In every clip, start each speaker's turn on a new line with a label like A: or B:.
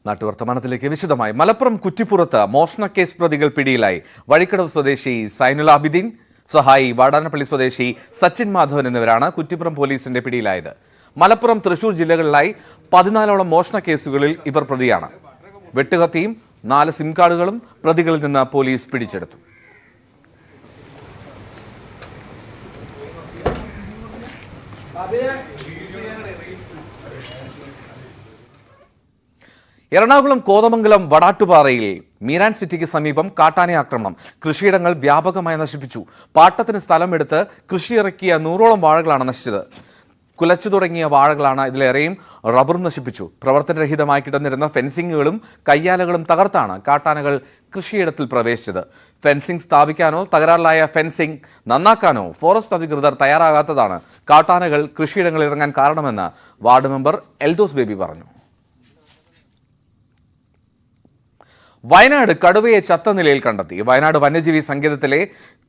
A: നാട്ടുവർത്തമാനത്തിലേക്ക് വിശദമായി. മലപ്പുറം കുറ്റിപ്പുറത്ത് മോഷണക്കേസ് പ്രതികൾ പിടിയിലായി. വഴിക്കടവ് സ്വദേശി സൈനുൽ ആബിദീൻ, സഹായി വാടാനപ്പള്ളി സ്വദേശി സച്ചിൻ മാധവൻ എന്നിവരാണ് കുറ്റിപ്പുറം പോലീസിന്റെ പിടിയിലായത്. മലപ്പുറം, തൃശൂർ ജില്ലകളിലായി 14ഓളം മോഷണ കേസുകളിൽ ഇവർ പ്രതിയാണ്. വെട്ടുകത്തിയും 4 സിം കാർഡുകളും പ്രതികളിൽ നിന്ന് പോലീസ് പിടിച്ചെടുത്തു. എറണാകുളം കോതമംഗലം വടാട്ടുപാറയിൽ മീരാൻ സിറ്റിക്ക് സമീപം കാട്ടാന ആക്രമണം. കൃഷിയിടങ്ങൾ വ്യാപകമായി നശിപ്പിച്ചു. പാട്ടത്തിന് സ്ഥലമെടുത്ത് കൃഷിയിറക്കിയ 100ഓളം വാഴകളാണ് നശിച്ചത്. കുലച്ചു തുടങ്ങിയ വാഴകളാണ് ഇതിലേറെയും. റബ്ബർ നശിപ്പിച്ചു. പ്രവർത്തനരഹിതമായി കിടന്നിരുന്ന ഫെൻസിങ്ങുകളും കയ്യാലകളും തകർത്താണ് കാട്ടാനകൾ കൃഷിയിടത്തിൽ പ്രവേശിച്ചത്. ഫെൻസിംഗ് സ്ഥാപിക്കാനോ തകരാറിലായ ഫെൻസിംഗ് നന്നാക്കാനോ ഫോറസ്റ്റ് അധികൃതർ തയ്യാറാകാത്തതാണ് കാട്ടാനകൾ കൃഷിയിടങ്ങളിൽ ഇറങ്ങാൻ കാരണമെന്ന് വാർഡ് മെമ്പർ എൽദോസ് ബേബി പറഞ്ഞു. വയനാട് കടുവയെ ചത്ത നിലയിൽ കണ്ടെത്തി. വയനാട് വന്യജീവി സങ്കേതത്തിലെ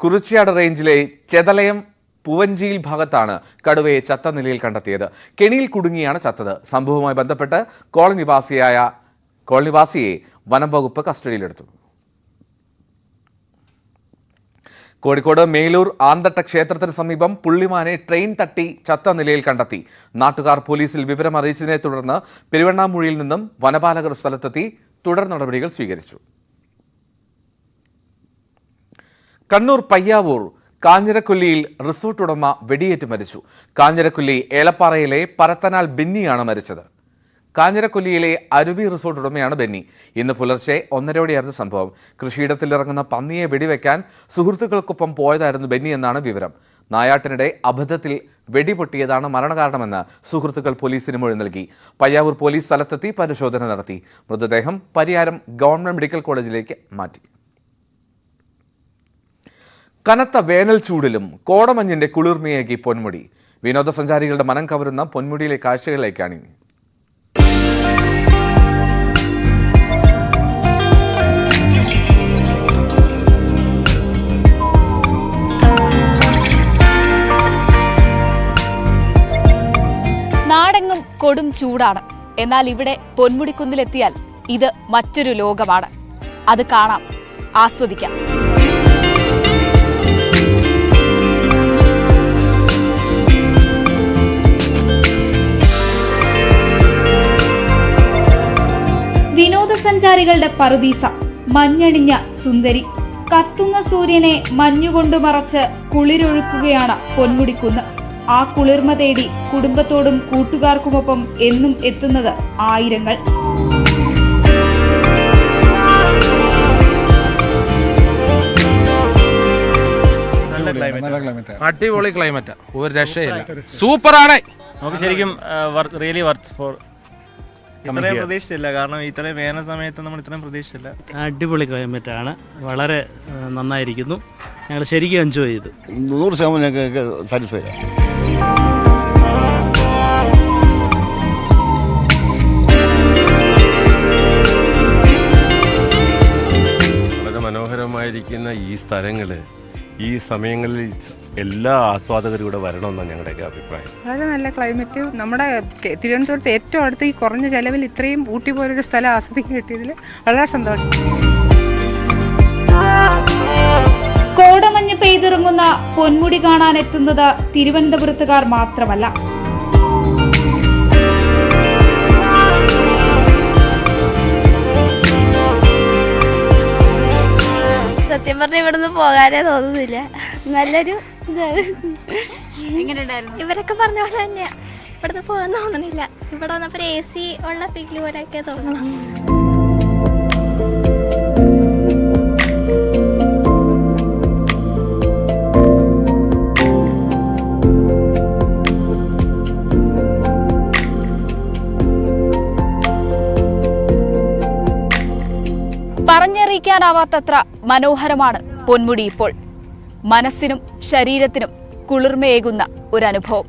A: കുറിച്യാട് റേഞ്ചിലെ ചെതലയം പൂവഞ്ചിയിൽ ഭാഗത്താണ് കടുവയെ ചത്ത നിലയിൽ കണ്ടെത്തിയത്. കെണിയിൽ കുടുങ്ങിയാണ് ചത്തത്. സംഭവവുമായി ബന്ധപ്പെട്ട് കോളനിവാസിയെ വനം വകുപ്പ് കസ്റ്റഡിയിലെടുത്തു. കോഴിക്കോട് മേലൂർ ആന്തട്ട ക്ഷേത്രത്തിന് സമീപം പുള്ളിമാനെ ട്രെയിൻ തട്ടി ചത്ത നിലയിൽ കണ്ടെത്തി. നാട്ടുകാർ പോലീസിൽ വിവരം അറിയിച്ചതിനെ തുടർന്ന് പെരുവണ്ണാമൂഴിയിൽ നിന്നും വനപാലകർ സ്ഥലത്തെത്തി തുടർ നടപടികൾ സ്വീകരിച്ചു. കണ്ണൂർ പയ്യാവൂർ കാഞ്ഞിരക്കൊല്ലിയിൽ റിസോർട്ട് ഉടമ വെടിയേറ്റ് മരിച്ചു. കാഞ്ഞിരക്കൊല്ലി ഏലപ്പാറയിലെ പരത്തനാൽ ബെന്നിയാണ് മരിച്ചത്. കാഞ്ഞിരക്കൊല്ലിയിലെ അരുവി റിസോർട്ട് ഉടമയാണ് ബെന്നി. ഇന്ന് പുലർച്ചെ 1:30 സംഭവം. കൃഷിയിടത്തിലിറങ്ങുന്ന പന്നിയെ വെടിവെക്കാൻ സുഹൃത്തുക്കൾക്കൊപ്പം പോയതായിരുന്നു ബെന്നി എന്നാണ് വിവരം. നായാട്ടിനിടെ അബദ്ധത്തിൽ വെടിപൊട്ടിയതാണ് മരണകാരണമെന്ന് സുഹൃത്തുക്കൾ പോലീസിന് മൊഴി നൽകി. പയ്യാവൂർ പോലീസ് സ്ഥലത്തെത്തി പരിശോധന നടത്തി. മൃതദേഹം പരിയാരം ഗവൺമെന്റ് മെഡിക്കൽ കോളേജിലേക്ക് മാറ്റി. കനത്ത വേനൽ ചൂടിലും കോടമഞ്ഞിന്റെ കുളിർമയേകി പൊന്മുടി. വിനോദസഞ്ചാരികളുടെ മനം കവരുന്ന പൊന്മുടിയിലെ കാഴ്ചകളിലേക്കാണ് ഇനി.
B: നാടെങ്ങും കൊടും ചൂടാണ്. എന്നാൽ ഇവിടെ പൊന്മുടിക്കുന്നിലെത്തിയാൽ ഇത് മറ്റൊരു ലോകമാണ്. അത് കാണാം, ആസ്വദിക്കാം. വിനോദസഞ്ചാരികളുടെ പറുദീസ, മഞ്ഞണിഞ്ഞ സുന്ദരി. കത്തുന്ന സൂര്യനെ മഞ്ഞുകൊണ്ട് മറച്ച് കുളിരൊഴുക്കുകയാണ് പൊന്മുടിക്കുന്ന്. ആ കുളിർമ തേടി കുടുംബത്തോടും കൂട്ടുകാർക്കുമൊപ്പം എന്നും എത്തുന്നത് ആയിരങ്ങൾ.
C: അടിപൊളി ക്ലൈമറ്റ്, ഒരു രക്ഷയില്ല, സൂപ്പറാണ്.
D: നമുക്ക് ശരിക്കും റിയലി വർത്ത് ഫോർ. ഇത്രയും പ്രതീക്ഷിച്ചില്ല, കാരണം ഇത്രയും വേനൽ സമയത്ത് നമ്മൾ ഇത്രയും പ്രതീക്ഷിച്ചില്ല.
E: അടിപൊളി ക്ലൈമറ്റ് ആണ്, വളരെ നന്നായിരിക്കുന്നു. ഞങ്ങൾ ശരിക്കും എൻജോയ് ചെയ്തു.
F: 100% ഞങ്ങൾക്ക് സാറ്റിസ്ഫൈ ആണ്.
G: വളരെ മനോഹരമായിരിക്കുന്ന ഈ സ്ഥലങ്ങൾ ഈ സമയങ്ങളിൽ എല്ലാ ആസ്വാദകരും കൂടെ വരണമെന്നാണ് ഞങ്ങളുടെയൊക്കെ അഭിപ്രായം.
H: വളരെ നല്ല ക്ലൈമറ്റ്. നമ്മുടെ തിരുവനന്തപുരത്ത് ഏറ്റവും അടുത്ത് ഈ കുറഞ്ഞ ചെലവിൽ ഇത്രയും ഊട്ടി പോലൊരു സ്ഥലം ആസ്വദിക്കാൻ കിട്ടിയതിൽ വളരെ സന്തോഷം.
B: കോടമഞ്ഞ് പെയ്തിറങ്ങുന്ന പൊന്മുടി കാണാനെത്തുന്നത് തിരുവനന്തപുരത്തുകാർ മാത്രമല്ല.
I: സത്യം പറഞ്ഞ ഇവിടുന്ന് പോകാനേ തോന്നുന്നില്ല. നല്ലൊരു ഇതാണ്. ഇവരൊക്കെ പറഞ്ഞ പോലെ തന്നെയാ, ഇവിടുന്ന് പോകാൻ തോന്നണില്ല. ഇവിടെ വന്നപ്പോൾ AC ഉള്ള ഫീൽ പോലെയൊക്കെ തോന്നണം.
B: പറഞ്ഞറിയിക്കാനാവാത്തത്ര മനോഹരമാണ് പൊന്മുടി ഇപ്പോൾ. മനസ്സിനും ശരീരത്തിനും കുളിർമയേകുന്ന ഒരനുഭവം.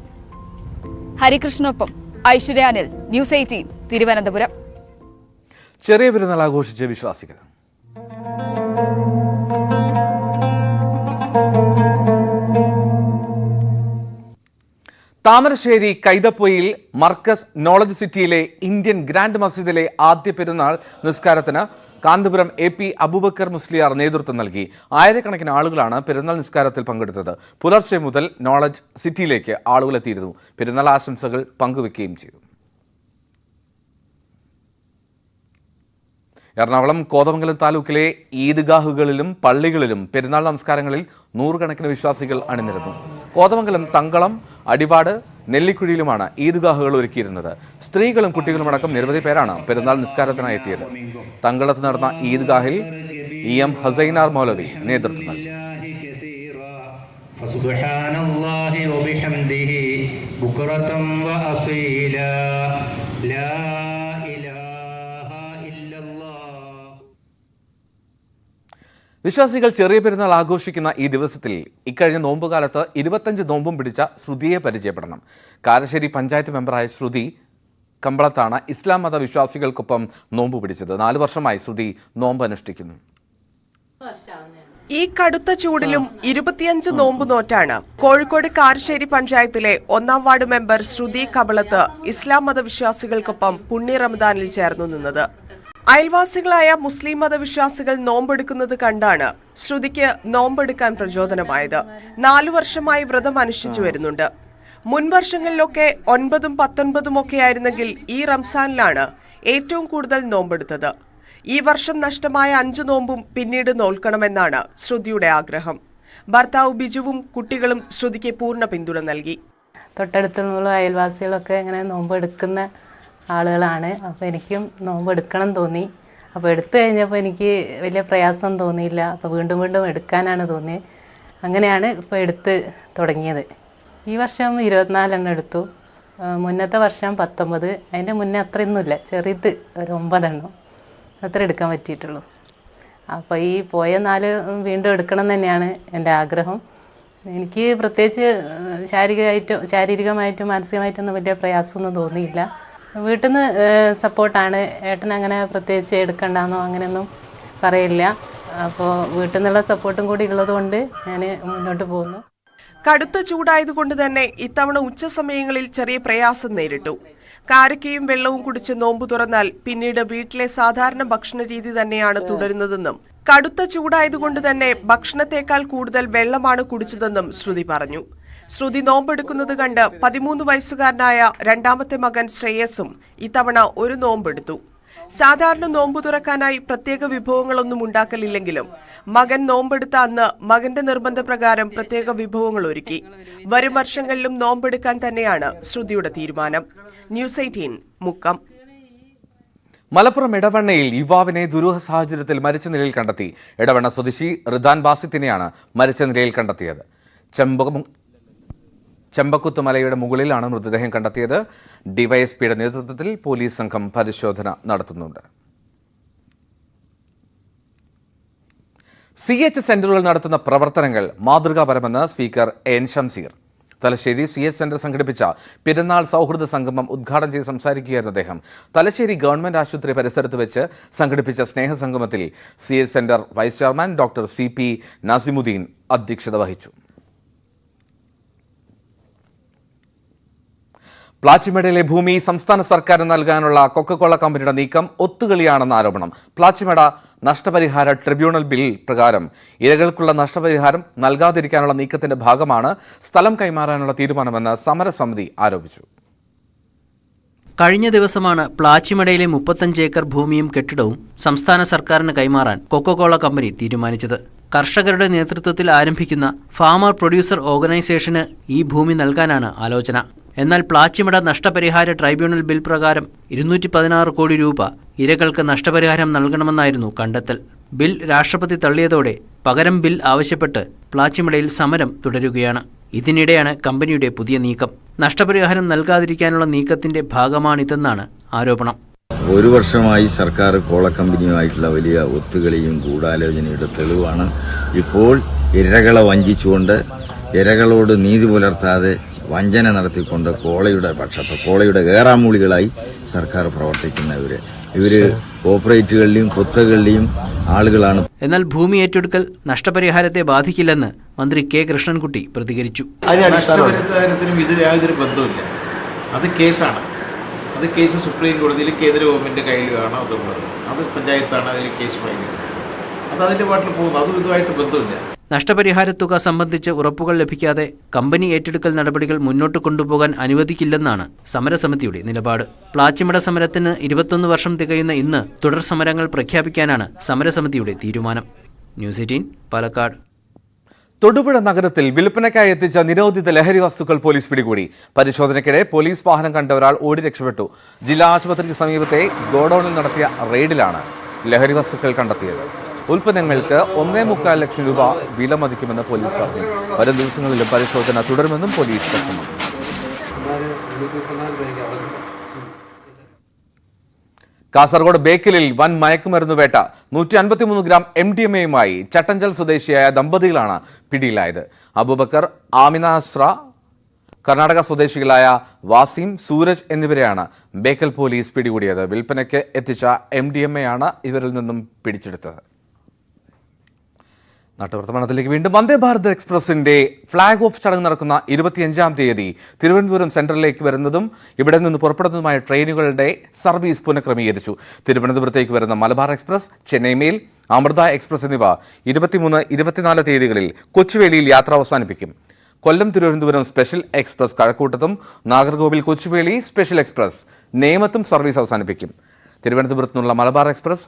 B: ഹരികൃഷ്ണനൊപ്പം ഐശ്വര്യാനിൽ, ന്യൂസ് 18 തിരുവനന്തപുരം.
A: ചെറിയ പെരുന്നാൾ ആഘോഷിച്ച വിശ്വാസികൾ. താമരശ്ശേരി കൈതപ്പൊയിൽ മർക്കസ് നോളജ് സിറ്റിയിലെ ഇന്ത്യൻ ഗ്രാൻഡ് മസ്ജിദിലെ ആദ്യ പെരുന്നാൾ നിസ്കാരത്തിന് കാന്തപുരം AP അബൂബക്കർ മുസ്ലിയാർ നേതൃത്വം നൽകി. ആയിരക്കണക്കിന് ആളുകളാണ് പെരുന്നാൾ നിസ്കാരത്തിൽ പങ്കെടുത്തത്. പുലർച്ചെ മുതൽ നോളജ് സിറ്റിയിലേക്ക് ആളുകൾ എത്തിയിരുന്നു. പെരുന്നാൾ ആശംസകൾ പങ്കുവെക്കുകയും ചെയ്തു. എറണാകുളം കോതമംഗലം താലൂക്കിലെ ഈദ്ഗാഹുകളിലും പള്ളികളിലും പെരുന്നാൾ നമസ്കാരങ്ങളിൽ നൂറുകണക്കിന് വിശ്വാസികൾ അണിനിരന്നു. കോതമംഗലം തങ്കളം, അടിവാട്, നെല്ലിക്കുഴിയിലുമാണ് ഈദ്ഗാഹുകൾ ഒരുക്കിയിരുന്നത്. സ്ത്രീകളും കുട്ടികളും അടക്കം നിരവധി പേരാണ് പെരുന്നാൾ നിസ്കാരത്തിനായി എത്തിയത്. തങ്കളത്ത് നടന്ന ഈദ്ഗാഹിൽ EM ഹസൈനാർ മൗലവി നേതൃത്വം നൽകി. വിശ്വാസികൾ ചെറിയ പെരുന്നാൾ ആഘോഷിക്കുന്ന ഈ ദിവസത്തിൽ ഇക്കഴിഞ്ഞ നോമ്പുകാലത്ത് 25 നോമ്പും പിടിച്ച ശ്രുതിയെ പരിചയപ്പെടണം. കാരശ്ശേരി പഞ്ചായത്ത് മെമ്പറായ ശ്രുതി കമ്പളത്താണ് ഇസ്ലാം മത വിശ്വാസികൾക്കൊപ്പം നോമ്പ് പിടിച്ചത്. 4 വർഷമായി ശ്രുതി നോമ്പ് അനുഷ്ഠിക്കുന്നു.
J: ഈ കടുത്ത ചൂടിലും 25 നോമ്പ് നോറ്റാണ് കോഴിക്കോട് കാരശ്ശേരി പഞ്ചായത്തിലെ 1-ാം വാർഡ് മെമ്പർ ശ്രുതി കമ്പളത്ത് ഇസ്ലാം മത വിശ്വാസികൾക്കൊപ്പം പുണ്യ റമദാനിൽ ചേർന്നു നിന്നത്. അയൽവാസികളായ മുസ്ലിം മതവിശ്വാസികൾ നോമ്പെടുക്കുന്നത് കണ്ടാണ് ശ്രുതിക്ക് നോമ്പെടുക്കാൻ പ്രചോദനമായത്. 4 വർഷമായി വ്രതം അനുഷ്ഠിച്ചു വരുന്നുണ്ട്. മുൻ വർഷങ്ങളിലൊക്കെ 9ഉം 19ഉം ഒക്കെ ആയിരുന്നെങ്കിൽ ഈ റംസാനിലാണ് ഏറ്റവും കൂടുതൽ നോമ്പെടുത്തത്. ഈ വർഷം നഷ്ടമായ 5 നോമ്പും പിന്നീട് നോൽക്കണമെന്നാണ് ശ്രുതിയുടെ ആഗ്രഹം. ഭർത്താവ് ബിജുവും കുട്ടികളും ശ്രുതിക്ക് പൂർണ്ണ പിന്തുണ നൽകി.
K: തൊട്ടടുത്തുള്ള അയൽവാസികളൊക്കെ ഇങ്ങനെ നോമ്പെടുക്കുന്ന ആളുകളാണ്. അപ്പോൾ എനിക്കും നോമ്പ് എടുക്കണം തോന്നി. അപ്പോൾ എടുത്തു കഴിഞ്ഞപ്പോൾ എനിക്ക് വലിയ പ്രയാസം തോന്നിയില്ല. അപ്പോൾ വീണ്ടും വീണ്ടും എടുക്കാനാണ് തോന്നിയത്. അങ്ങനെയാണ് ഇപ്പോൾ എടുത്ത് തുടങ്ങിയത്. ഈ വർഷം 24 എണ്ണം എടുത്തു. മുന്നത്തെ വർഷം 19. അതിൻ്റെ മുന്നേ അത്രയൊന്നുമില്ല, ചെറുത് ഒരു 9 എണ്ണം അത്ര എടുക്കാൻ പറ്റിയിട്ടുള്ളൂ. അപ്പോൾ ഈ പോയ 4 വീണ്ടും എടുക്കണം തന്നെയാണ് എൻ്റെ ആഗ്രഹം. എനിക്ക് പ്രത്യേകിച്ച് ശാരീരികമായിട്ടും മാനസികമായിട്ടൊന്നും വലിയ പ്രയാസമൊന്നും തോന്നിയില്ല. വീട്ടിൽ നിന്ന് സപ്പോർട്ടാണ്. ഏട്ടൻ അങ്ങനെ പ്രത്യേകിച്ച് എടുക്കണ്ടെന്നോ അങ്ങനെയൊന്നും പറയില്ല. അപ്പോൾ വീട്ടിൽ നിന്നുള്ള സപ്പോർട്ടും കൂടി ഉള്ളതുകൊണ്ട് ഞാൻ മുന്നോട്ട് പോകുന്നു.
J: കടുത്ത ചൂടായതുകൊണ്ട് തന്നെ ഇത്തവണ ഉച്ച സമയങ്ങളിൽ ചെറിയ പ്രയാസം നേരിട്ടു. കാരക്കയും വെള്ളവും കുടിച്ച് നോമ്പ് തുറന്നാൽ പിന്നീട് വീട്ടിലെ സാധാരണ ഭക്ഷണ രീതി തന്നെയാണ് തുടരുന്നതെന്നും കടുത്ത ചൂടായതുകൊണ്ട് തന്നെ ഭക്ഷണത്തേക്കാൾ കൂടുതൽ വെള്ളമാണ് കുടിച്ചതെന്നും ശ്രുതി പറഞ്ഞു. ശ്രുതി നോമ്പെടുക്കുന്നത് കണ്ട് 13 വയസ്സുകാരനായ 2ാമത്തെ മകൻ ശ്രേയസും ഇത്തവണ ഒരു നോമ്പെടുത്തു. സാധാരണ നോമ്പ് തുറക്കാനായി പ്രത്യേക വിഭവങ്ങളൊന്നും ഉണ്ടാക്കലില്ലെങ്കിലും മകൻ നോമ്പെടുത്ത അന്ന് മകന്റെ നിർബന്ധപ്രകാരം പ്രത്യേക വിഭവങ്ങൾ ഒരുക്കി. വരും വർഷങ്ങളിലും നോമ്പെടുക്കാൻ തന്നെയാണ് ശ്രുതിയുടെ തീരുമാനം. ന്യൂസ് 18 മുക്കം.
A: മലപ്പുറം എടവണ്ണയിൽ യുവാവിനെ ദുരൂഹ സാഹചര്യത്തിൽ മരിച്ച നിലയിൽ കണ്ടെത്തി. എടവണ്ണ സ്വദേശി റിദാൻ ബാസിത്തിനെയാണ് മരിച്ച നിലയിൽ കണ്ടെത്തിയത്. ചെമ്പക്കുത്ത് മലയുടെ മുകളിലാണ് മൃതദേഹം കണ്ടെത്തിയത്. ഡിവൈഎസ്പിയുടെ നേതൃത്വത്തിൽ പോലീസ് സംഘം പരിശോധന നടത്തുന്നുണ്ട്. CH സെന്ററുകൾ നടത്തുന്ന പ്രവർത്തനങ്ങൾ മാതൃകാപരമെന്ന് speaker N Shamseer. Thalassery CH centre സംഘടിപ്പിച്ച പെരുന്നാൾ സൗഹൃദ സംഗമം ഉദ്ഘാടനം ചെയ്ത് സംസാരിക്കുകയായിരുന്നു അദ്ദേഹം. തലശ്ശേരി ഗവൺമെന്റ് ആശുപത്രി പരിസരത്ത് വെച്ച് സംഘടിപ്പിച്ച സ്നേഹസംഗമത്തിൽ CH centre vice chairman doctor CP Nasimuddin അധ്യക്ഷത വഹിച്ചു. പ്ലാച്ചിമേടയിലെ ഭൂമി സംസ്ഥാന സർക്കാരിന് നൽകാനുള്ള കൊക്കക്കോള കമ്പനിയുടെ നീക്കം ഒത്തുകളിയാണെന്ന ആരോപണം. പ്ലാച്ചിമേട നഷ്ടപരിഹാര ട്രിബ്യൂണൽ ബിൽ പ്രകാരം ഇരകൾക്കുള്ള നഷ്ടപരിഹാരം നൽകാതിരിക്കാനുള്ള നീക്കത്തിന്റെ ഭാഗമാണ് സ്ഥലം കൈമാറാനുള്ള തീരുമാനമെന്ന് സമരസമിതി ആരോപിച്ചു.
L: കഴിഞ്ഞ ദിവസമാണ് പ്ലാച്ചിമേടയിലെ 35 ഏക്കർ ഭൂമിയും കെട്ടിടവും സംസ്ഥാന സർക്കാരിന് കൈമാറാൻ കൊക്കക്കോള കമ്പനി തീരുമാനിച്ചത്. കർഷകരുടെ നേതൃത്വത്തിൽ ആരംഭിക്കുന്ന ഫാമർ പ്രൊഡ്യൂസർ ഓർഗനൈസേഷന് ഈ ഭൂമി നൽകാനാണ് ആലോചന. എന്നാൽ പ്ലാച്ചിമേട നഷ്ടപരിഹാര ട്രൈബ്യൂണൽ ബിൽ പ്രകാരം 216 കോടി രൂപ ഇരകൾക്ക് നഷ്ടപരിഹാരം നൽകണമെന്നായിരുന്നു കണ്ടെത്തൽ. ബിൽ രാഷ്ട്രപതി തള്ളിയതോടെ പകരം ബിൽ ആവശ്യപ്പെട്ട് പ്ലാച്ചിമേടയിൽ സമരം തുടരുകയാണ്. ഇതിനിടെയാണ് കമ്പനിയുടെ പുതിയ നീക്കം. നഷ്ടപരിഹാരം നൽകാതിരിക്കാനുള്ള നീക്കത്തിന്റെ ഭാഗമാണിതെന്നാണ് ആരോപണം.
M: 1 വർഷമായി സർക്കാർ കോള കമ്പനിയുമായിട്ടുള്ള വലിയ ഒത്തുകളിയും ഗൂഢാലോചനയുടെ തെളിവാണ് ഇപ്പോൾ ഇരകളെ വഞ്ചിച്ചുകൊണ്ട് ഇരകളോട് നീതി പുലർത്താതെ വഞ്ചന നടത്തിക്കൊണ്ട് കോളയുടെ പക്ഷത്ത് കോളയുടെ ഏറാമൂളികളായി സർക്കാർ പ്രവർത്തിക്കുന്നവർ ഇവര് കോർപ്പറേറ്റുകളിലെയും കുത്തകളിലെയും ആളുകളാണ്.
L: എന്നാൽ ഭൂമി ഏറ്റെടുക്കൽ നഷ്ടപരിഹാരത്തെ ബാധിക്കില്ലെന്ന് മന്ത്രി കെ കൃഷ്ണൻകുട്ടി പ്രതികരിച്ചു.
N: നഷ്ടപരിഹാരത്തിനും ഇതിന് യാതൊരു ബന്ധമില്ല. അത് കേസാണ്. അത് കേസ് സുപ്രീം കോടതിയിൽ കേന്ദ്ര ഗവൺമെന്റ് കയ്യിലാണ് അതുള്ളത്. അത് പഞ്ചായത്താണ് അതിൽ കേസ് ഫയൽ ചെയ്തത്. അത് അതിന്റെ പാട്ടിൽ പോകുന്നു. അതും ഇതുമായിട്ട് ബന്ധമില്ല.
L: നഷ്ടപരിഹാര തുക സംബന്ധിച്ച് ഉറപ്പുകൾ ലഭിക്കാതെ കമ്പനി ഏറ്റെടുക്കൽ നടപടികൾ മുന്നോട്ട് കൊണ്ടുപോകാൻ അനുവദിക്കില്ലെന്നാണ് സമരസമിതിയുടെ നിലപാട്. പ്ലാച്ചിമട സമരത്തിന് 21 വർഷം തികയുന്ന ഇന്ന് തുടർ സമരങ്ങൾ പ്രഖ്യാപിക്കാനാണ് സമരസമിതിയുടെ തീരുമാനം. ന്യൂസ് 18 പാലക്കാട്.
A: തൊടുപുഴ നഗരത്തിൽ വിൽപ്പനയ്ക്കായി എത്തിച്ച നിരോധിത ലഹരി വസ്തുക്കൾ പോലീസ് പിടികൂടി. പരിശോധനയ്ക്കിടെ പോലീസ് വാഹനം കണ്ട ഒരാൾ ഓടി രക്ഷപ്പെട്ടു. ജില്ലാ ആശുപത്രിക്ക് സമീപത്തെ ഗോഡൌണിൽ നടത്തിയ റെയ്ഡിലാണ് ലഹരി വസ്തുക്കൾ കണ്ടെത്തിയത്. ഉൽപ്പന്നങ്ങൾക്ക് 1.25 ലക്ഷം രൂപ വില മതിക്കുമെന്ന് പോലീസ് പറഞ്ഞു. വരും ദിവസങ്ങളിലും പരിശോധന തുടരുമെന്നും പോലീസ് വ്യക്തമാക്കി. കാസർഗോഡ് ബേക്കലിൽ വൻ മയക്കുമരുന്ന് വേട്ട. 153 ഗ്രാം MDMA-യുമായി ചട്ടഞ്ചൽ സ്വദേശിയായ ദമ്പതികളാണ് പിടിയിലായത്. അബൂബക്കർ, ആമിന അസ്ര, കർണാടക സ്വദേശികളായ വാസിം, സൂരജ് എന്നിവരെയാണ് ബേക്കൽ പോലീസ് പിടികൂടിയത്. വിൽപ്പനയ്ക്ക് എത്തിച്ച MDMA-യാണ് ഇവരിൽ നിന്നും പിടിച്ചെടുത്തത്. നാട്ടുവർത്തമാനത്തിലേക്ക് വീണ്ടും. വന്ദേ ഭാരത് എക്സ്പ്രസിന്റെ ഫ്ളാഗ് ഓഫ് ചടങ്ങ് നടക്കുന്ന 25-ാം തീയതി തിരുവനന്തപുരം സെൻട്രലിലേക്ക് വരുന്നതും ഇവിടെ നിന്ന് പുറപ്പെടുന്നതുമായ ട്രെയിനുകളുടെ സർവീസ് പുനഃക്രമീകരിച്ചു. തിരുവനന്തപുരത്തേക്ക് വരുന്ന Malabar express, Chennai mail, Amrita express എന്നിവ 23, 24 തീയതികളിൽ കൊച്ചുവേളിയിൽ യാത്ര അവസാനിപ്പിക്കും. കൊല്ലം തിരുവനന്തപുരം സ്പെഷ്യൽ എക്സ്പ്രസ് കഴക്കൂട്ടത്തും നാഗർകോവിൽ കൊച്ചുവേളി സ്പെഷ്യൽ എക്സ്പ്രസ് നേമത്തും സർവീസ് അവസാനിപ്പിക്കും. തിരുവനന്തപുരത്ത് നിന്നുള്ള മലബാർ എക്സ്പ്രസ്,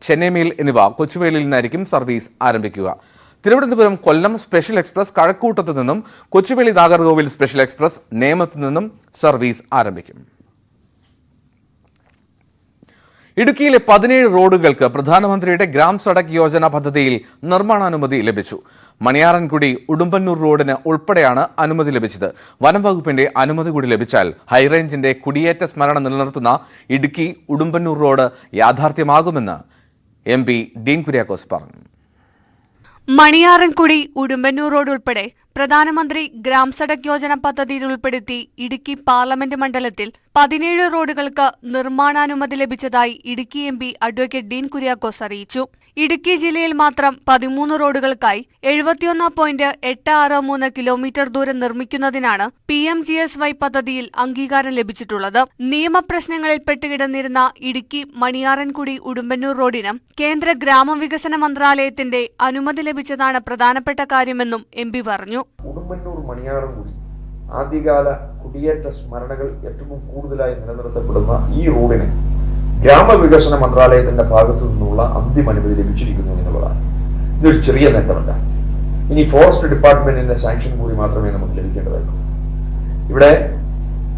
A: ചെന്നൈ മെയിൽ എന്നിവ കൊച്ചുവേളിയിൽ നിന്നായിരിക്കും സർവീസ് ആരംഭിക്കുക. തിരുവനന്തപുരം കൊല്ലം സ്പെഷ്യൽ എക്സ്പ്രസ് കഴക്കൂട്ടത്തു നിന്നും കൊച്ചുവേളി നാഗർകോവിൽ സ്പെഷ്യൽ എക്സ്പ്രസ് നേമത്തു നിന്നും സർവീസ് ആരംഭിക്കും. ഇടുക്കിയിലെ 17 റോഡുകൾക്ക് പ്രധാനമന്ത്രിയുടെ ഗ്രാം സഡക് യോജന പദ്ധതിയിൽ നിർമ്മാണാനുമതി ലഭിച്ചു. മണിയാറൻകുടി ഉടുമ്പന്നൂർ റോഡിന് ഉൾപ്പെടെയാണ് അനുമതി ലഭിച്ചത്. വനം വകുപ്പിന്റെ അനുമതി കൂടി ലഭിച്ചാൽ ഹൈറേഞ്ചിന്റെ കുടിയേറ്റ സ്മരണ നിലനിർത്തുന്ന ഇടുക്കി ഉടുമ്പന്നൂർ റോഡ് യാഥാർത്ഥ്യമാകുമെന്ന് MP ഡീൻ കുര്യാക്കോസ് പറഞ്ഞു.
B: മണിയാറൻകുടി ഉടുമ്പന്നൂർ റോഡ് ഉൾപ്പെടെ പ്രധാനമന്ത്രി ഗ്രാം സഡക് യോജന പദ്ധതിയിൽ ഉൾപ്പെടുത്തി ഇടുക്കി പാർലമെന്റ് മണ്ഡലത്തിൽ 17 റോഡുകൾക്ക് നിർമ്മാണാനുമതി ലഭിച്ചതായി ഇടുക്കി MP അഡ്വക്കേറ്റ് ഡീൻ കുര്യാക്കോസ് അറിയിച്ചു. ഇടുക്കി ജില്ലയിൽ മാത്രം 13 റോഡുകൾക്കായി 71.863 കിലോമീറ്റർ ദൂരം നിർമ്മിക്കുന്നതിനാണ് PMGSY പദ്ധതിയിൽ അംഗീകാരം ലഭിച്ചിട്ടുള്ളത്. നിയമപ്രശ്നങ്ങളിൽ പെട്ടുകിടന്നിരുന്ന ഇടുക്കി മണിയാറൻകുടി ഉടുമ്പന്നൂർ റോഡിന് കേന്ദ്ര ഗ്രാമവികസന മന്ത്രാലയത്തിന്റെ അനുമതി ലഭിച്ചതാണ് പ്രധാനപ്പെട്ട കാര്യമെന്നും MP പറഞ്ഞു.
O: ഉടുമ്പന്നൂർ മണിയാറൻകുടി ആദ്യകാല കുടിയേറ്റ സ്മരണകൾ ഏറ്റവും കൂടുതലായി നിലനിർത്തപ്പെടുന്ന ഈ റോഡിന് ഗ്രാമവികസന മന്ത്രാലയത്തിന്റെ ഭാഗത്തു നിന്നുള്ള അന്തിമ അനുമതി ലഭിച്ചിരിക്കുന്നു എന്നുള്ളതാണ്. ഇതൊരു ചെറിയ നേട്ടമല്ല. ഇനി ഫോറസ്റ്റ് ഡിപ്പാർട്ട്മെന്റിന്റെ സാങ്ഷൻ കൂടി മാത്രമേ നമുക്ക് ലഭിക്കേണ്ടതായിട്ടുള്ളൂ. ഇവിടെ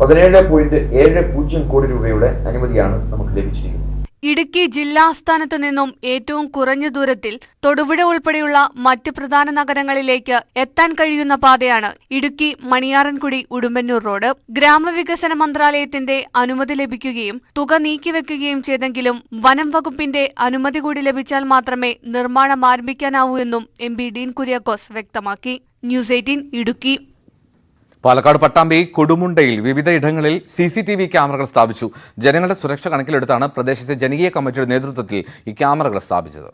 O: 17.70 കോടി രൂപയുടെ അനുമതിയാണ് നമുക്ക് ലഭിച്ചിരിക്കുന്നത്.
B: ഇടുക്കി ജില്ലാസ്ഥാനത്തു നിന്നും ഏറ്റവും കുറഞ്ഞ ദൂരത്തിൽ തൊടുപുഴ ഉൾപ്പെടെയുള്ള മറ്റ് പ്രധാന നഗരങ്ങളിലേക്ക് എത്താൻ കഴിയുന്ന പാതയാണ് ഇടുക്കി മണിയാറൻകുടി ഉടുമ്പന്നൂർ റോഡ്. ഗ്രാമവികസന മന്ത്രാലയത്തിന്റെ അനുമതി ലഭിക്കുകയും തുക നീക്കിവെക്കുകയും ചെയ്തെങ്കിലും വനം വകുപ്പിന്റെ അനുമതി കൂടി ലഭിച്ചാൽ മാത്രമേ നിർമ്മാണം ആരംഭിക്കാനാവൂ എന്നും MP ഡീൻ കുര്യാക്കോസ് വ്യക്തമാക്കി. ന്യൂസ് 18 ഇടുക്കി.
A: പാലക്കാട് പട്ടാമ്പി കൊടുമുണ്ടയിൽ വിവിധ ഇടങ്ങളിൽ CCTV ക്യാമറകൾ സ്ഥാപിച്ചു. ജനങ്ങളുടെ സുരക്ഷ കണക്കിലെടുത്താണ് പ്രദേശത്തെ ജനകീയ കമ്മിറ്റിയുടെ നേതൃത്വത്തിൽ ഈ ക്യാമറകൾ സ്ഥാപിച്ചത്.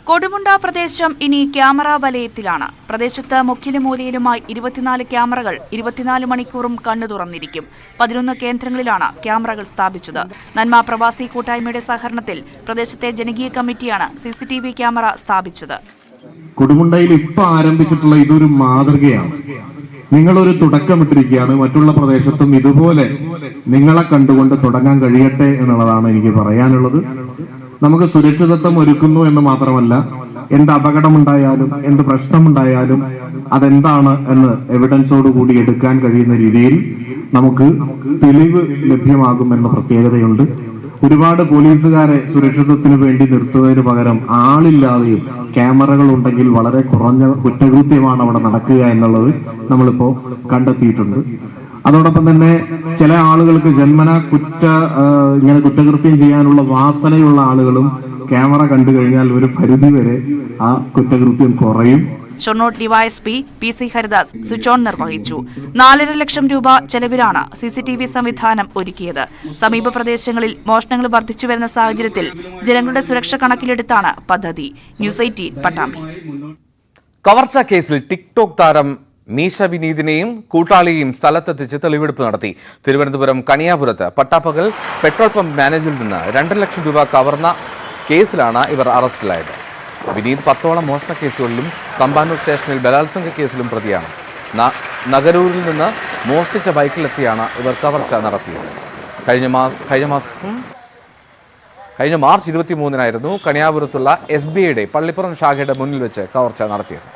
P: കൊടുമുണ്ട പ്രദേശം ഇനി ക്യാമറ വലയത്തിലാണ്. പ്രദേശത്ത് മുക്കിലും മൂലയിലുമായി 24 ക്യാമറകൾ 24 മണിക്കൂറും കണ്ണു തുറന്നിരിക്കും. 11 കേന്ദ്രങ്ങളിലാണ് ക്യാമറകൾ സ്ഥാപിച്ചത്. നന്മ പ്രവാസി കൂട്ടായ്മയുടെ സഹകരണത്തിൽ പ്രദേശത്തെ ജനകീയ കമ്മിറ്റിയാണ് CCTV ക്യാമറ സ്ഥാപിച്ചത്.
Q: കൊടുമുണ്ടയിൽ ഇപ്പൊ ആരംഭിച്ചിട്ടുള്ള ഇതൊരു മാതൃകയാണ്. നിങ്ങളൊരു തുടക്കമിട്ടിരിക്കുകയാണ്. മറ്റുള്ള പ്രദേശത്തും ഇതുപോലെ നിങ്ങളെ കണ്ടുകൊണ്ട് തുടങ്ങാൻ കഴിയട്ടെ എന്നുള്ളതാണ് എനിക്ക് പറയാനുള്ളത്. നമുക്ക് സുരക്ഷിതത്വം ഒരുക്കുന്നു എന്ന് മാത്രമല്ല, എന്ത് അപകടമുണ്ടായാലും എന്ത് പ്രശ്നമുണ്ടായാലും അതെന്താണ് എന്ന് എവിഡൻസോടുകൂടി എടുക്കാൻ കഴിയുന്ന രീതിയിൽ നമുക്ക് തെളിവ് ലഭ്യമാകുമെന്ന പ്രത്യേകതയുണ്ട്. ഒരുപാട് പോലീസുകാരെ സുരക്ഷിതത്തിന് വേണ്ടി നിർത്തുന്നതിന് പകരം ആളില്ലാതെയും ക്യാമറകൾ ഉണ്ടെങ്കിൽ വളരെ കുറഞ്ഞ കുറ്റകൃത്യമാണ് അവിടെ നടക്കുക എന്നുള്ളത് നമ്മളിപ്പോ കണ്ടെത്തിയിട്ടുണ്ട്. അതോടൊപ്പം തന്നെ ചില ആളുകൾക്ക് ജന്മന ഇങ്ങനെ കുറ്റകൃത്യം ചെയ്യാനുള്ള വാസനയുള്ള ആളുകളും ക്യാമറ കണ്ടു കഴിഞ്ഞാൽ ഒരു പരിധി വരെ ആ കുറ്റകൃത്യം കുറയും.
P: Shoranur DYSP PC Haridas switch on നിർവഹിച്ചു. 4.5 ലക്ഷം രൂപ ചെലവിലാണ് CCTV സംവിധാനം ഒരുക്കിയത്. സമീപ പ്രദേശങ്ങളിൽ മോഷണങ്ങൾ വർദ്ധിച്ചുവരുന്ന സാഹചര്യത്തിൽ ജനങ്ങളുടെ സുരക്ഷ കണക്കിലെടുത്താണ് പദ്ധതി. ന്യൂസ് 18 പട്ടാമ്പി.
A: കവർച്ച കേസിൽ ടിക്ടോക്ക് താരം മീശ വിനീതിനെയും കൂട്ടാളിയെയും സ്ഥലത്തെത്തിച്ച് തെളിവെടുപ്പ് നടത്തി. തിരുവനന്തപുരം കണിയാപുരത്ത് പട്ടാപ്പകൽ പെട്രോൾ പമ്പ് മാനേജറിൽ നിന്ന് 2 ലക്ഷം രൂപ കവർന്ന കേസിലാണ് ഇവർ അറസ്റ്റിലായത്. വിനീത് 10ഓളം മോഷണ കേസുകളിലും തമ്പാനൂർ സ്റ്റേഷനിൽ ബലാത്സംഗ കേസിലും പ്രതിയാണ്. നഗരൂരിൽ നിന്ന് മോഷ്ടിച്ച ബൈക്കിലെത്തിയാണ് ഇവർ കവർച്ച നടത്തിയത്. കഴിഞ്ഞ മാർച്ച് 23-നായിരുന്നു കണിയാപുരത്തുള്ള SBIയുടെ പള്ളിപ്പുറം ശാഖയുടെ മുന്നിൽ വെച്ച് കവർച്ച നടത്തിയത്.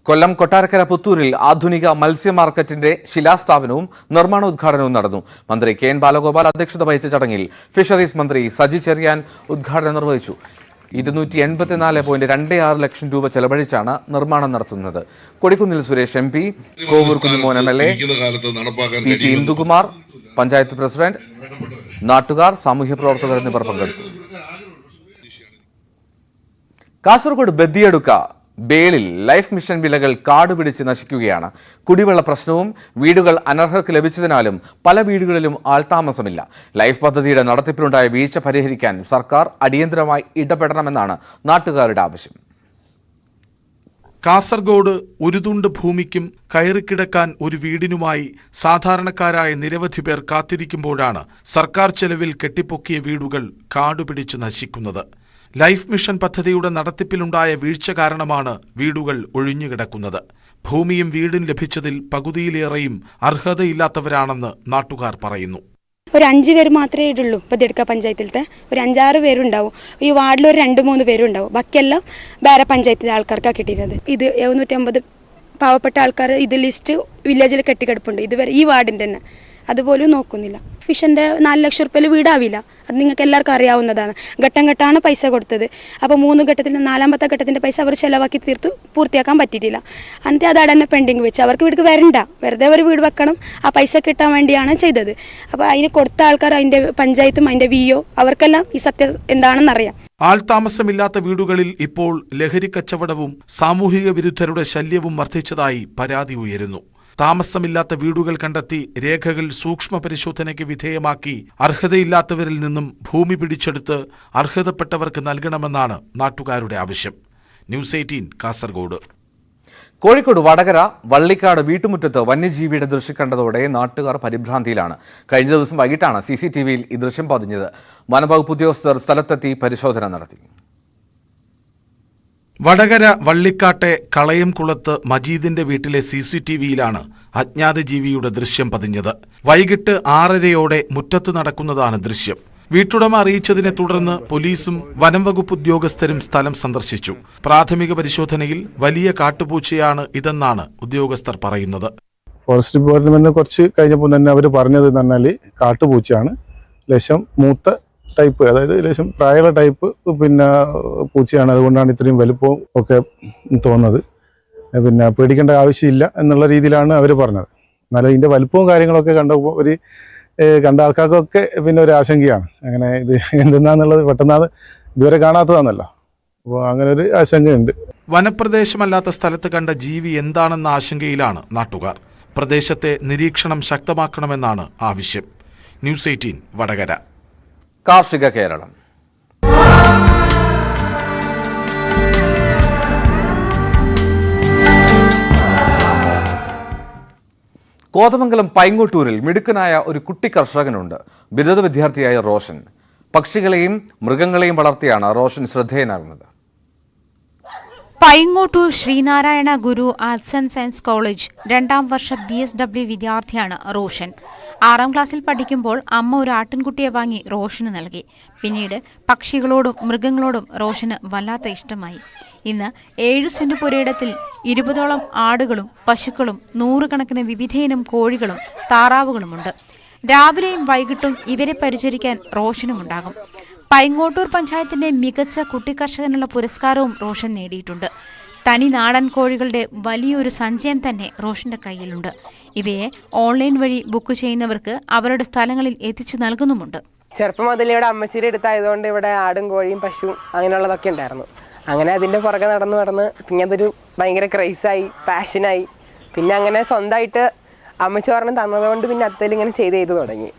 A: കൊല്ലം കൊട്ടാരക്കര പുത്തൂരിൽ ആധുനിക മത്സ്യ മാർക്കറ്റിന്റെ ശിലാസ്ഥാപനവും നിർമ്മാണോദ്ഘാടനവും നടന്നു. മന്ത്രി KN ബാലഗോപാൽ അധ്യക്ഷത വഹിച്ച ചടങ്ങിൽ ഫിഷറീസ് മന്ത്രി സജി ചെറിയാൻ ഉദ്ഘാടനം നിർവഹിച്ചു. 284.26 ലക്ഷം രൂപ ചെലവഴിച്ചാണ് നിർമ്മാണം നടത്തുന്നത്. Kodikunnil Suresh MP, Kovoor Kunjumon MLA, PT Indukumar, panchayat president, നാട്ടുകാർ, സാമൂഹ്യ പ്രവർത്തകർ എന്നിവർ പങ്കെടുത്തു. കാസർഗോഡ് ബദിയടുക്ക ബേളിൽ ലൈഫ് മിഷൻ വിലകൾ കാടുപിടിച്ച് നശിക്കുകയാണ്. കുടിവെള്ള പ്രശ്നവും വീടുകൾ അനർഹർക്ക് ലഭിച്ചതിനാലും പല വീടുകളിലും ആൾതാമസമില്ല. ലൈഫ് പദ്ധതിയുടെ നടത്തിപ്പിലുണ്ടായ വീഴ്ച പരിഹരിക്കാൻ സർക്കാർ അടിയന്തരമായി ഇടപെടണമെന്നാണ് നാട്ടുകാരുടെ ആവശ്യം.
R: കാസർഗോഡ് ഒരു തുണ്ട് ഭൂമിക്കും കയറിക്കിടക്കാൻ ഒരു വീടിനുമായി സാധാരണക്കാരായ നിരവധി പേർ കാത്തിരിക്കുമ്പോഴാണ് സർക്കാർ ചെലവിൽ കെട്ടിപ്പൊക്കിയ വീടുകൾ കാടുപിടിച്ച് നശിക്കുന്നത്. ലൈഫ് മിഷൻ പദ്ധതിയുടെ നടത്തിപ്പിലുണ്ടായ വീഴ്ച കാരണമാണ് വീടുകൾ ഒഴിഞ്ഞുകിടക്കുന്നത്. ഭൂമിയും വീടും ലഭിച്ചതിൽ പകുതിയിലേറെയും അർഹതയില്ലാത്തവരാണെന്ന് നാട്ടുകാർ പറയുന്നു.
S: ഒരു 5 പേര് മാത്രമേ ഇടുള്ളൂ. ബദിയടുക്ക പഞ്ചായത്തിലത്തെ ഒരു 5-6 പേരുണ്ടാവും. ഈ വാർഡിൽ ഒരു 2-3 പേരുണ്ടാവും. ബാക്കിയെല്ലാം വേറെ പഞ്ചായത്തിലെ ആൾക്കാർക്കാണ് കിട്ടിയിരുന്നത്. ഇത് 750 പാവപ്പെട്ട ആൾക്കാർ ഇത് ലിസ്റ്റ് വില്ലേജിൽ കെട്ടിക്കിടപ്പുണ്ട്. ഇതുവരെ ഈ വാർഡിൻ്റെ തന്നെ അതുപോലും നോക്കുന്നില്ല. ഫിഷൻ്റെ 4 ലക്ഷം റുപ്യയിൽ വീടാവില്ല. അത് നിങ്ങൾക്ക് എല്ലാവർക്കും അറിയാവുന്നതാണ്. ഘട്ടം ഘട്ടമാണ് പൈസ കൊടുത്തത്. അപ്പോൾ 3 ഘട്ടത്തിൽ 4ാമത്തെ ഘട്ടത്തിൻ്റെ പൈസ അവർ ചിലവാക്കി പൂർത്തിയാക്കാൻ പറ്റിയിട്ടില്ല. എന്നിട്ട് അത് അവിടെ തന്നെ പെൻഡിങ് വെച്ച് അവർക്ക് വീട്ടിൽ വരണ്ട, വെറുതെ ഒരു വീട് വെക്കണം, ആ പൈസ കിട്ടാൻ വേണ്ടിയാണ് ചെയ്തത്. അപ്പോൾ അതിന് കൊടുത്ത ആൾക്കാർ, അതിൻ്റെ പഞ്ചായത്തും അതിൻ്റെ VO അവർക്കെല്ലാം ഈ സത്യം എന്താണെന്നറിയാം.
R: ആൾതാമസമില്ലാത്ത വീടുകളിൽ ഇപ്പോൾ ലഹരി കച്ചവടവും സാമൂഹിക വിരുദ്ധരുടെ ശല്യവും വർദ്ധിച്ചതായി പരാതി ഉയരുന്നു. താമസമില്ലാത്ത വീടുകൾ കണ്ടെത്തി രേഖകൾ സൂക്ഷ്മ പരിശോധനയ്ക്ക് വിധേയമാക്കി അർഹതയില്ലാത്തവരിൽ നിന്നും ഭൂമി പിടിച്ചെടുത്ത് അർഹതപ്പെട്ടവർക്ക് നൽകണമെന്നാണ് നാട്ടുകാരുടെ ആവശ്യം. ന്യൂസ് 18 കാസർഗോഡ്.
A: കോഴിക്കോട് വടകര വള്ളിക്കാട് വീട്ടുമുറ്റത്ത് വന്യജീവിയുടെ ദൃശ്യം കണ്ടതോടെ നാട്ടുകാർ പരിഭ്രാന്തിയിലാണ്. കഴിഞ്ഞ ദിവസം വൈകിട്ടാണ് CCTVയിൽ ഈ ദൃശ്യം പതിഞ്ഞത്. വനംവകുപ്പ് ഉദ്യോഗസ്ഥർ സ്ഥലത്തെത്തി പരിശോധന നടത്തി.
R: വടകര വള്ളിക്കാട്ടെ കളയംകുളത്ത് മജീദിന്റെ വീട്ടിലെ CCTVയിലാണ് അജ്ഞാത ജീവിയുടെ ദൃശ്യം പതിഞ്ഞത്. വൈകിട്ട് 6:30 മുറ്റത്ത് നടക്കുന്നതാണ് ദൃശ്യം. വീട്ടുടമ അറിയിച്ചതിനെ തുടർന്ന് പോലീസും വനംവകുപ്പ് ഉദ്യോഗസ്ഥരും സ്ഥലം സന്ദർശിച്ചു. പ്രാഥമിക പരിശോധനയിൽ വലിയ കാട്ടുപൂച്ചയാണ് ഇതെന്നാണ് ഉദ്യോഗസ്ഥർ പറയുന്നത്.
Q: ഫോറസ്റ്റ് ഡിപ്പാർട്ട്മെന്റിൽ നിന്ന് കുറച്ച് കഴിഞ്ഞപ്പോൾ തന്നെ അവർ പറഞ്ഞത് എന്ന് പറഞ്ഞാൽ കാട്ടുപൂച്ചയാണ്, ലേശം മൂത്ത ടൈപ്പ്, അതായത് ലേശം പ്രായമുള്ള ടൈപ്പ് പൂച്ചയാണ്. അതുകൊണ്ടാണ് ഇത്രയും വലുപ്പവും ഒക്കെ തോന്നുന്നത്. പേടിക്കേണ്ട ആവശ്യമില്ല എന്നുള്ള രീതിയിലാണ് അവർ പറഞ്ഞത്. എന്നാലും ഇതിൻ്റെ വലുപ്പവും കാര്യങ്ങളൊക്കെ കണ്ടപ്പോൾ കണ്ട ആൾക്കാർക്കൊക്കെ ഒരു ആശങ്കയാണ്. അങ്ങനെ ഇത് എന്തെന്നാന്നുള്ളത് പെട്ടെന്ന് ഇതുവരെ കാണാത്തതാണല്ലോ. അപ്പോൾ അങ്ങനെ ഒരു ആശങ്കയുണ്ട്.
R: വനപ്രദേശമല്ലാത്ത സ്ഥലത്ത് കണ്ട ജീവി എന്താണെന്ന ആശങ്കയിലാണ് നാട്ടുകാർ. പ്രദേശത്തെ നിരീക്ഷണം ശക്തമാക്കണമെന്നാണ് ആവശ്യം. ന്യൂസ് 18 വടകര.
A: കാർഷിക കേരളം. കോതമംഗലം പൈങ്ങോട്ടൂരിൽ മിടുക്കനായ ഒരു കുട്ടി കർഷകനുണ്ട്. ബിരുദ വിദ്യാർത്ഥിയായ റോഷൻ. പക്ഷികളെയും മൃഗങ്ങളെയും വളർത്തിയാണ് റോഷൻ ശ്രദ്ധേയനാകുന്നത്.
T: Paingottoor Sree Narayana Guru arts and science college 2ാം വർഷ BSW വിദ്യാർത്ഥിയാണ് റോഷൻ. 6ാം ക്ലാസ്സിൽ പഠിക്കുമ്പോൾ അമ്മ ഒരു ആട്ടിൻകുട്ടിയെ വാങ്ങി റോഷന് നൽകി. പിന്നീട് പക്ഷികളോടും മൃഗങ്ങളോടും റോഷന് വല്ലാത്ത ഇഷ്ടമായി. ഇന്ന് 7 സെന്റ് പുരയിടത്തിൽ 20ഓളം ആടുകളും പശുക്കളും 100 കണക്കിന് വിവിധയിനം കോഴികളും താറാവുകളുമുണ്ട്. രാവിലെയും വൈകിട്ടും ഇവരെ പരിചരിക്കാൻ റോഷനുമുണ്ടാകും. പൈങ്ങോട്ടൂർ പഞ്ചായത്തിന്റെ മികച്ച കുട്ടിക്കർഷകനുള്ള പുരസ്കാരവും റോഷൻ നേടിയിട്ടുണ്ട്. തനി നാടൻ കോഴികളുടെ വലിയൊരു സഞ്ചയം തന്നെ റോഷന്റെ കയ്യിലുണ്ട്. ഇവയെ ഓൺലൈൻ വഴി ബുക്ക് ചെയ്യുന്നവർക്ക് അവരുടെ സ്ഥലങ്ങളിൽ എത്തിച്ചു നൽകുന്നുമുണ്ട്.
U: ചെറുപ്പം മുതൽ ഇവിടെ അമ്മച്ചീരി എടുത്തായതുകൊണ്ട് ഇവിടെ ആടും കോഴിയും പശുവും അങ്ങനെയുള്ളതൊക്കെ ഉണ്ടായിരുന്നു. അങ്ങനെ അതിൻ്റെ പുറകെ നടന്ന് പിന്നെ അതൊരു ഭയങ്കര ക്രൈസായി, പാഷനായി. പിന്നെ അങ്ങനെ സ്വന്തമായിട്ട് അമ്മച്ചി പറഞ്ഞ് തന്നതുകൊണ്ട് പിന്നെ അത്തലിങ്ങനെ ചെയ്ത് തുടങ്ങി.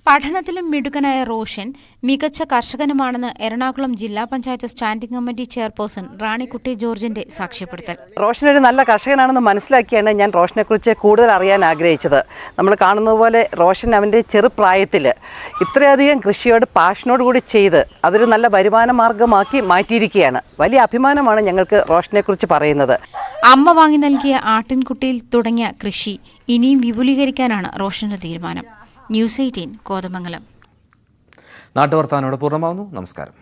T: പഠനത്തിലും മിടുക്കനായ റോഷൻ മികച്ച കർഷകനുമാണെന്ന് എറണാകുളം ജില്ലാ panchayat standing committee chairperson Ranikutty ജോർജിന്റെ സാക്ഷ്യപ്പെടുത്തൽ.
V: റോഷൻ ഒരു നല്ല കർഷകനാണെന്ന് മനസ്സിലാക്കിയാണ് ഞാൻ റോഷനെക്കുറിച്ച് കൂടുതൽ അറിയാൻ ആഗ്രഹിച്ചത്. നമ്മൾ കാണുന്നത് പോലെ റോഷൻ അവൻ്റെ ചെറുപ്രായത്തിൽ ഇത്രയധികം കൃഷിയോട് പാഷനോടുകൂടി ചെയ്ത് അതൊരു നല്ല വരുമാന മാർഗമാക്കി മാറ്റിയിരിക്കുകയാണ്. വലിയ അഭിമാനമാണ് ഞങ്ങൾക്ക് റോഷനെക്കുറിച്ച് പറയുന്നത്.
T: അമ്മ വാങ്ങി നൽകിയ ആട്ടിൻകുട്ടിയിൽ തുടങ്ങിയ കൃഷി ഇനിയും വിപുലീകരിക്കാനാണ് റോഷന്റെ തീരുമാനം. ന്യൂസ് 18 കോതമംഗലം.
A: നാട്ടുവർത്താനോട് പൂർണ്ണമാവുന്നു. നമസ്കാരം.